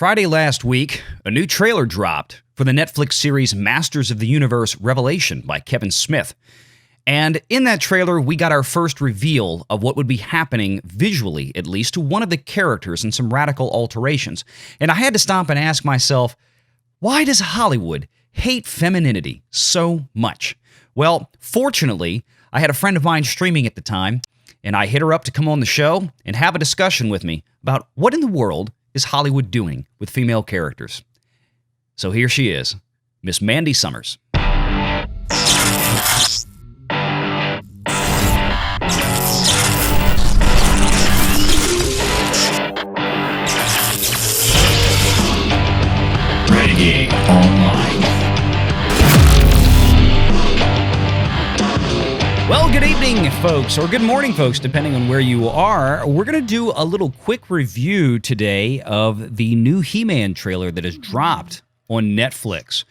Friday last week, a new trailer dropped for the Netflix series Masters of the Universe Revelation by Kevin Smith. And in that trailer, we got our first reveal of what would be happening, visually at least, to one of the characters and some radical alterations. And I had to stop and ask myself, why does Hollywood hate femininity so much? Well, fortunately, I had a friend of mine streaming at the time, and I hit her up to come on the show and have a discussion with me about what in the world is Hollywood doing with female characters. So here she is, Miss Mandy Summers. Renegade Online. Well, good evening, folks, or good morning, folks, depending on where you are. We're going to do a little quick review today of the new He-Man trailer that has dropped on Netflix.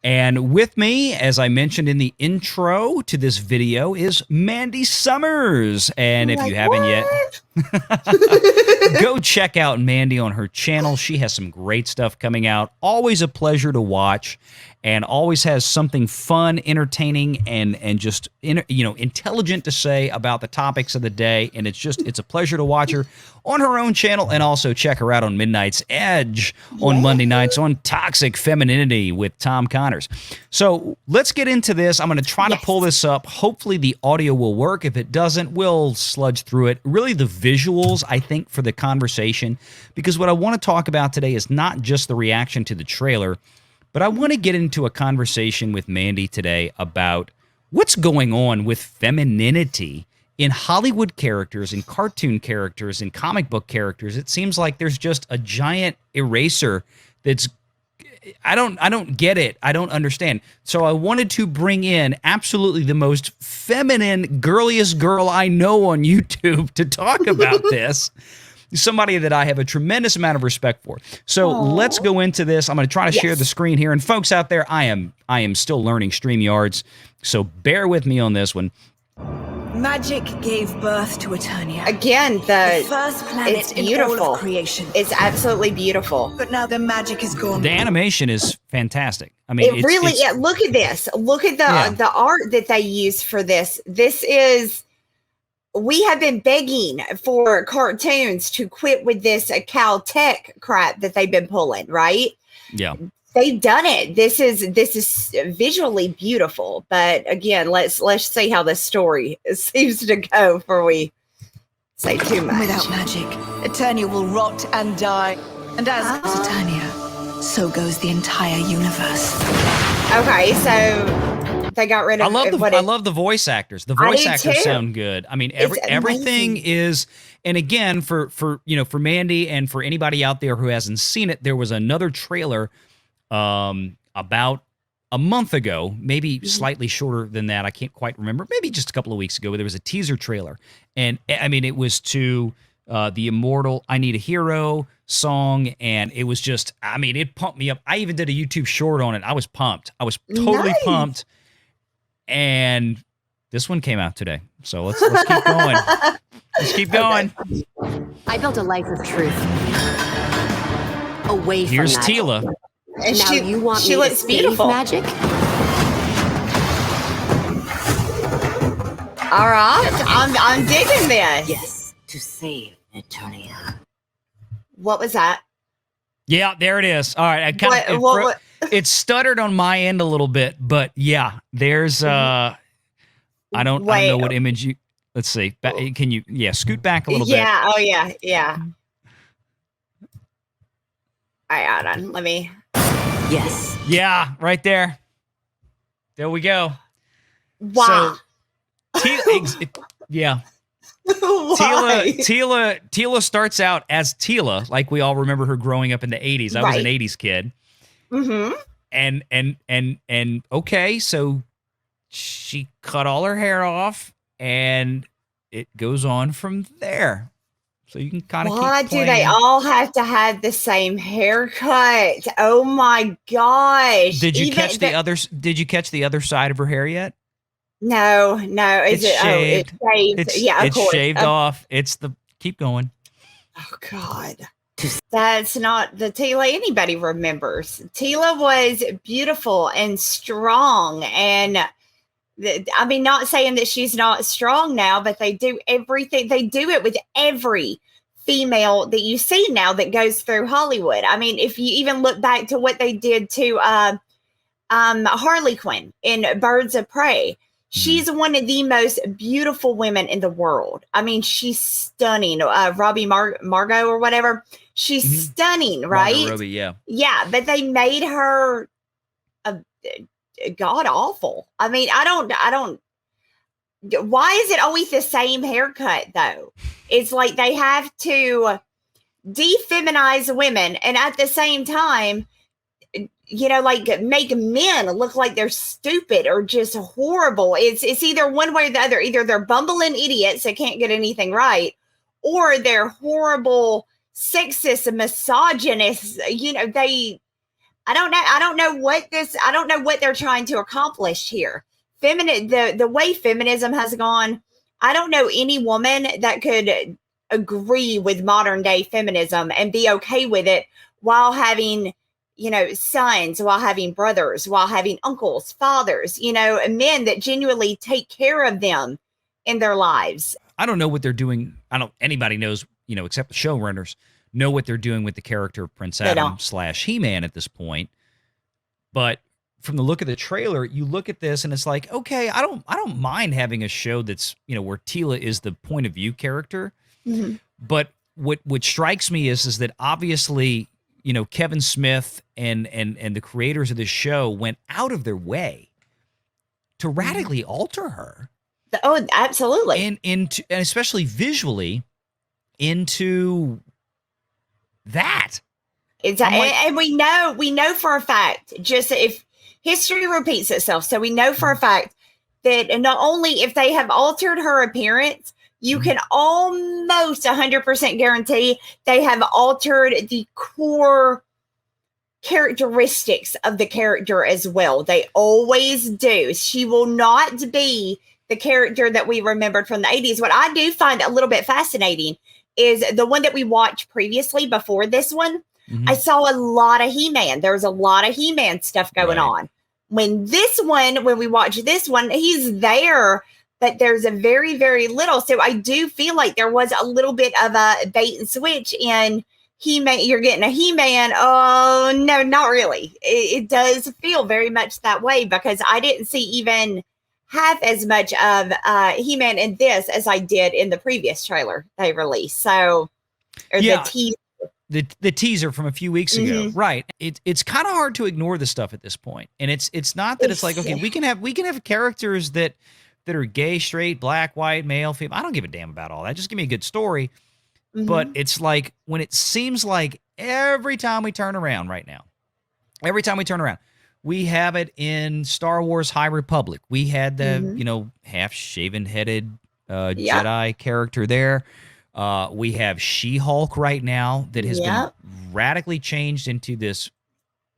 And with me, as I mentioned in the intro to this video, is Mandy Summers. And if you haven't yet, go check out Mandy on her channel. She has some great stuff coming out. Always a pleasure to watch, and always has something fun, entertaining, and just intelligent to say about the topics of the day. And it's a pleasure to watch her on her own channel, and also check her out on Midnight's Edge on Monday nights on Toxic Femininity with Tom Connors. So let's get into this. I'm going to try to pull this up. Hopefully the audio will work. If it doesn't, we'll sludge through it. Really, the visuals, I think, for the conversation, because what I want to talk about today is not just the reaction to the trailer, but I want to get into a conversation with Mandy today about what's going on with femininity in Hollywood characters, in cartoon characters, in comic book characters. It seems like there's just a giant eraser that's I don't get it. I don't understand. So I wanted to bring in absolutely the most feminine, girliest girl I know on YouTube to talk about this. Somebody that I have a tremendous amount of respect for. So let's go into this. I'm going to try to share the screen here. And folks out there, I am still learning StreamYards, so bear with me on this one. Magic gave birth to Eternia. Again, the first planet it's beautiful. in all of creation. It's absolutely beautiful. But now the magic is gone. The animation is fantastic. I mean, look at this. Look at the art that they use for this. This is, we have been begging for cartoons to quit with this Caltech crap that they've been pulling, right? Yeah. They've done it. This is visually beautiful, but again, let's see how this story seems to go before we say too much. Without magic, Eternia will rot and die, and as goes Eternia, so goes the entire universe. Okay, so they got rid of. I love the voice actors. The voice actors sound good. I mean, everything is. And again, for Mandy and for anybody out there who hasn't seen it, there was another trailer about a month ago, maybe slightly shorter than that. I can't quite remember. Maybe just a couple of weeks ago, where there was a teaser trailer. And I mean, it was to the immortal I Need a Hero song. And it was just, I mean, it pumped me up. I even did a YouTube short on it. I was pumped. I was totally pumped. And this one came out today. So let's keep going. Let's keep going. I built a life of truth. Away from Here's that. Tila. And now you want she me looks to beautiful. Magic? All right, I'm digging this. Yes, to save Eternia. What was that? Yeah, there it is. All right, it stuttered on my end a little bit, but yeah, there's I don't know what image you. Let's see. Can you scoot back a little bit? Yeah. Oh yeah. All right, hold on. Let me. Yes. Yeah, right there. There we go. Wow. So, yeah. Tila starts out as Tila, like we all remember her growing up in the 80s. I was an 80s kid. Mm-hmm. And okay, so she cut all her hair off, and it goes on from there. So you can kind of keep Why do playing. they all have to have the same haircut? Oh my gosh! Did you catch the other? Did you catch the other side of her hair yet? No. It's shaved. It's shaved. It's of course. shaved off. It's the keep going. Oh God. That's not the Tila anybody remembers. Tila was beautiful and strong. And I mean, not saying that she's not strong now, but they do everything. They do it with every female that you see now that goes through Hollywood. I mean, if you even look back to what they did to Harley Quinn in Birds of Prey, she's one of the most beautiful women in the world. I mean, she's stunning. Robbie Margot or whatever. She's stunning, right? Margot Robbie, yeah. Yeah, but they made her a god awful. I mean, I don't. Why is it always the same haircut though? It's like they have to defeminize women, and at the same time, you know, like make men look like they're stupid or just horrible. It's either one way or the other. Either they're bumbling idiots that can't get anything right, or they're horrible, sexist, misogynist. You know, I don't know what they're trying to accomplish here. The way feminism has gone, I don't know any woman that could agree with modern day feminism and be okay with it while having, you know, sons, while having brothers, while having uncles, fathers, you know, men that genuinely take care of them in their lives. I don't know what they're doing. Anybody knows, you know, except the showrunners know what they're doing with the character of Prince Adam / He-Man at this point. But from the look of the trailer, you look at this and it's like, okay, I don't mind having a show that's, you know, where Tila is the point of view character. Mm-hmm. But what strikes me is that obviously, you know, Kevin Smith and the creators of this show went out of their way to radically alter her. Oh, absolutely. And especially visually into that. And we know for a fact, just if history repeats itself, so we know for a fact that not only if they have altered her appearance, you can almost 100% guarantee they have altered the core characteristics of the character as well. They always do. She will not be the character that we remembered from the 80s. What I do find a little bit fascinating is the one that we watched previously before this one. I saw a lot of He-Man. There was a lot of He-Man stuff going on. When we watch this one, he's there, but there's a very, very little. So I do feel like there was a little bit of a bait and switch in He-Man. You're getting a He-Man. Oh, no, not really. It does feel very much that way because I didn't see even half as much of He-Man in this as I did in the previous trailer they released. So, the teaser. The teaser from a few weeks ago, right? It's kind of hard to ignore the stuff at this point, and it's not that it's like, okay, we can have characters that are gay, straight, black, white, male, female. I don't give a damn about all that. Just give me a good story. But it's like when it seems like every time we turn around right now, we have it in Star Wars High Republic. We had the you know, half shaven headed Jedi character there. We have She-Hulk right now that has been radically changed into this.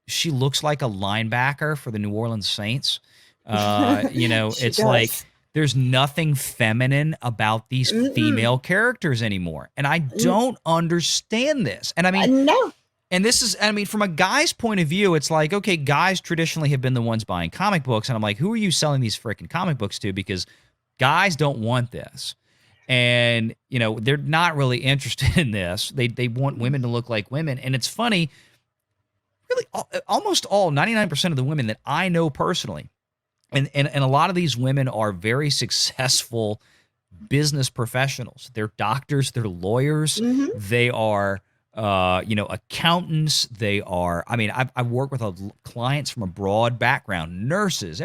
She looks like a linebacker for the New Orleans Saints. You know, it's does. Like there's nothing feminine about these female characters anymore. And I don't understand this. And I mean, no. And this is, I mean, from a guy's point of view, it's like, okay, guys traditionally have been the ones buying comic books. And I'm like, who are you selling these freaking comic books to? Because guys don't want this. And, you know, they're not really interested in this. They want women to look like women. And it's funny, really, almost all, 99% of the women that I know personally, and a lot of these women are very successful business professionals. They're doctors, they're lawyers, they are, you know, accountants. They are, I mean, I've worked with clients from a broad background, nurses,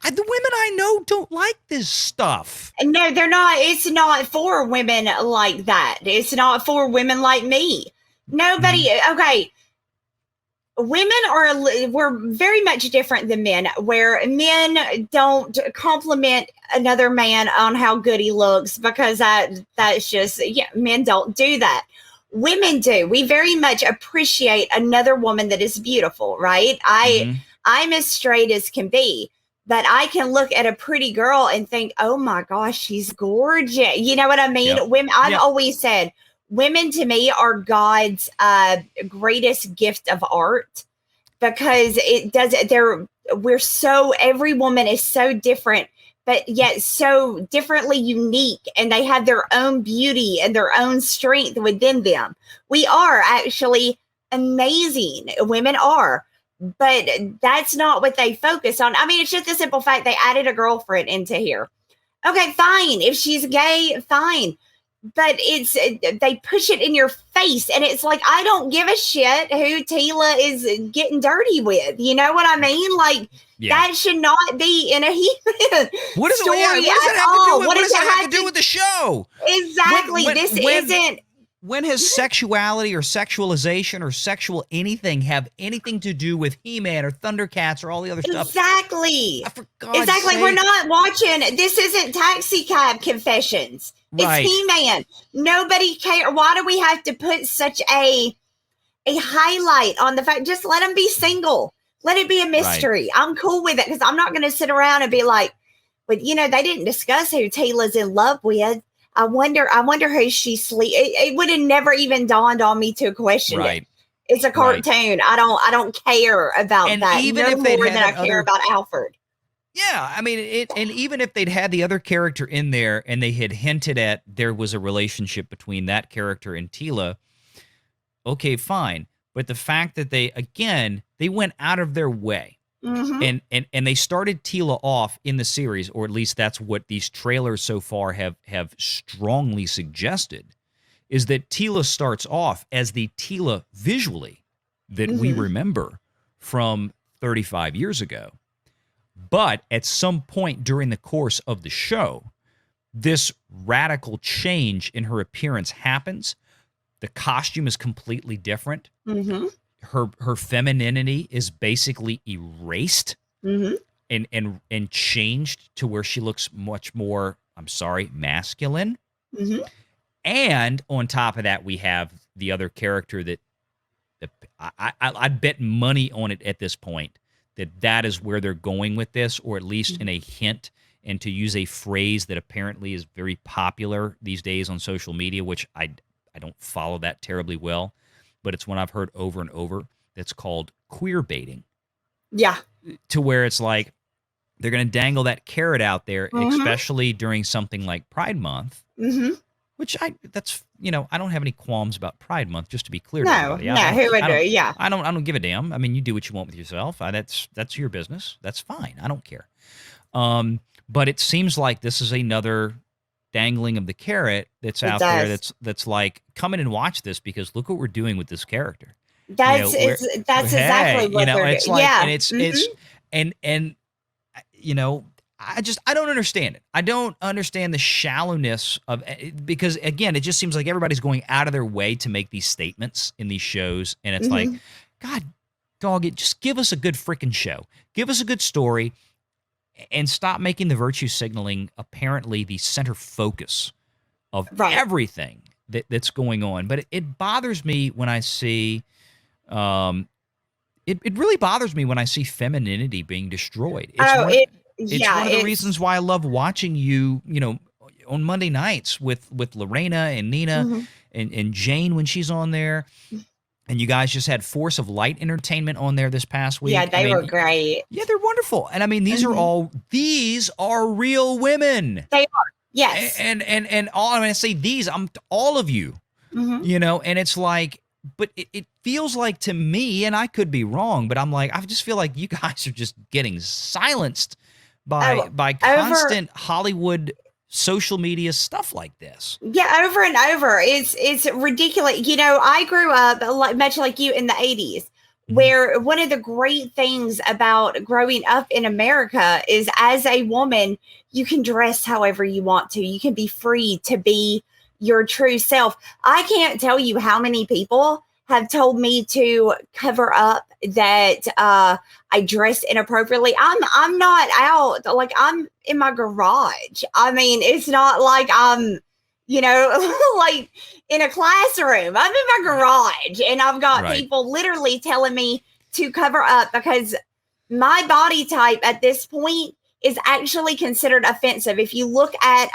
the women I know don't like this stuff. No, they're not. It's not for women like that. It's not for women like me. Nobody. Okay. We're very much different than men, where men don't compliment another man on how good he looks because that's just, men don't do that. Women do. We very much appreciate another woman that is beautiful, right? I'm as straight as can be. But I can look at a pretty girl and think, oh my gosh, she's gorgeous. You know what I mean? Women. I've always said women to me are God's greatest gift of art, because every woman is so different, but yet so differently unique, and they have their own beauty and their own strength within them. We are actually amazing. Women are. But that's not what they focus on. I mean, it's just the simple fact they added a girlfriend into here. Okay, fine. If she's gay, fine. But they push it in your face, and it's like, I don't give a shit who Tila is getting dirty with. You know what I mean? Like, that should not be in a He-Man story at all. What does that have to do with the show? Exactly. This isn't. When has sexuality or sexualization or sexual anything have anything to do with He-Man or Thundercats or all the other stuff? Exactly. For God's exactly. sake. We're not watching. This isn't Taxi Cab Confessions. Right. It's He-Man. Nobody cares. Why do we have to put such a highlight on the fact? Just let them be single. Let it be a mystery. Right. I'm cool with it, because I'm not going to sit around and be like, but they didn't discuss who Tila's in love with. I wonder who she sleep. It would have never even dawned on me to question it. It's a cartoon. Right. I don't care about that. Even no more than I care about Alfred. Yeah, I mean, and even if they'd had the other character in there and they had hinted at there was a relationship between that character and Tila, okay, fine. But the fact that they went out of their way. Mm-hmm. And they started Tila off in the series, or at least that's what these trailers so far have strongly suggested, is that Tila starts off as the Tila visually that we remember from 35 years ago. But at some point during the course of the show, this radical change in her appearance happens. The costume is completely different. Mm-hmm. Her femininity is basically erased and changed to where she looks much more, masculine. Mm-hmm. And on top of that, we have the other character that I'd bet money on it at this point that is where they're going with this, or at least in a hint, and to use a phrase that apparently is very popular these days on social media, which I don't follow that terribly well. But it's one I've heard over and over, that's called queer baiting. Yeah. To where it's like they're going to dangle that carrot out there, especially during something like Pride Month, which I don't have any qualms about Pride Month, just to be clear to everybody. Who would do? Yeah. I don't give a damn. I mean, you do what you want with yourself. That's your business. That's fine. I don't care. But it seems like this is another dangling of the carrot that's out there that's like, come in and watch this, because look what we're doing with this character. That's exactly what they're it's doing. Like, and it's I don't understand it. I don't understand the shallowness of it, because again, it just seems like everybody's going out of their way to make these statements in these shows, and it's like, God dog it, just give us a good freaking show. Give us a good story. And stop making the virtue signaling apparently the center focus of everything that's going on. But it bothers me when I see, it really bothers me when I see femininity being destroyed. It's one of the reasons why I love watching you on Monday nights with Lorena and Nina and Jane when she's on there. And you guys just had Force of Light Entertainment on there this past week. Yeah, they were great. Yeah, they're wonderful. And I mean, these are real women. They are. Yes. And all, I mean, I say these, I'm all of you, and it's like, but it feels like to me, and I could be wrong, but I'm like, I just feel like you guys are just getting silenced by constant Hollywood social media stuff like this. Yeah, over and over. It's ridiculous. I grew up much like you in the 80s, where one of the great things about growing up in America is, as a woman, you can dress however you want to. You can be free to be your true self. I can't tell you how many people have told me to cover up that I dress inappropriately. I'm not out, like I'm in my garage. I mean, it's not like I'm, like in a classroom. I'm in my garage, and I've got people literally telling me to cover up, because my body type at this point is actually considered offensive. If you look at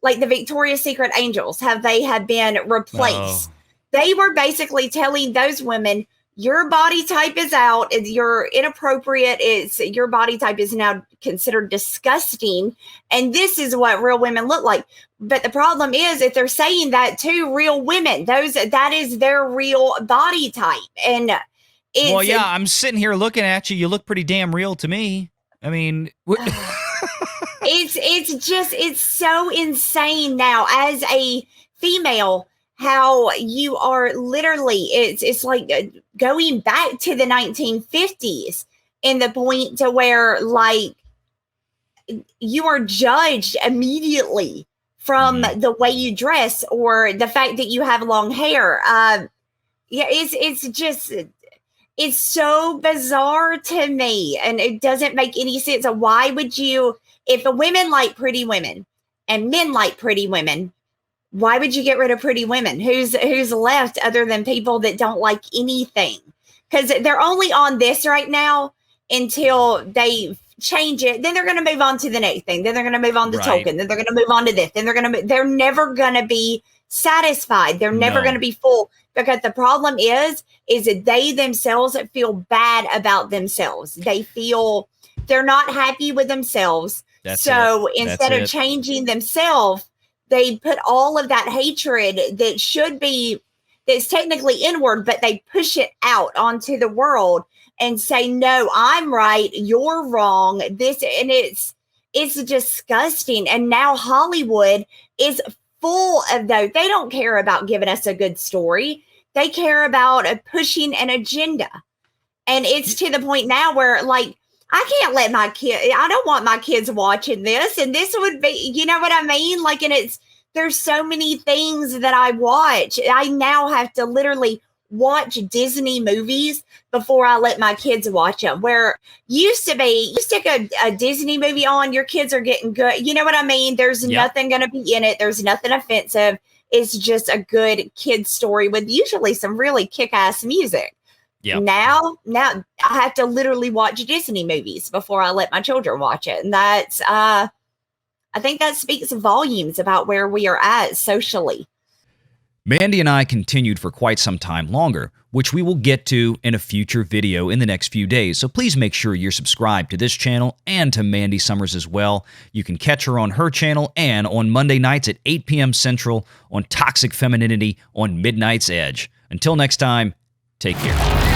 like the Victoria's Secret Angels, how they have been replaced. Oh. They were basically telling those women, your body type is out, you're inappropriate, your body type is now considered disgusting, and this is what real women look like. But the problem is, if they're saying that to real women, that is their real body type. And well, yeah, I'm sitting here looking at you. You look pretty damn real to me. I mean, it's so insane now as a female, how you are literally, it's like going back to the 1950s in the point to where like you are judged immediately from the way you dress or the fact that you have long hair. It's so bizarre to me, and it doesn't make any sense. Why would you, if women like pretty women and men like pretty women, why would you get rid of pretty women? Who's left other than people that don't like anything? Because they're only on this right now until they change it. Then they're going to move on to the next thing. Then they're going to move on to Tolkien. Then they're going to move on to this. Then they're never going to be satisfied. They're never going to be full, because the problem is that they themselves feel bad about themselves. They feel they're not happy with themselves. Instead of changing themselves, they put all of that hatred that's technically inward, but they push it out onto the world and say, no, I'm right, you're wrong. It's disgusting. And now Hollywood is full of those. They don't care about giving us a good story. They care about pushing an agenda. And it's to the point now where, like, I can't let I don't want my kids watching this. And this would be, you know what I mean? Like, and there's so many things that I watch. I now have to literally watch Disney movies before I let my kids watch them. Where used to be, you stick a Disney movie on, your kids are getting good. You know what I mean? There's nothing going to be in it. There's nothing offensive. It's just a good kid story with usually some really kick-ass music. Yep. Now I have to literally watch Disney movies before I let my children watch it. And that's, I think that speaks volumes about where we are at socially. Mandy and I continued for quite some time longer, which we will get to in a future video in the next few days. So please make sure you're subscribed to this channel and to Mandy Summers as well. You can catch her on her channel and on Monday nights at 8 p.m. Central on Toxic Femininity on Midnight's Edge. Until next time, take care.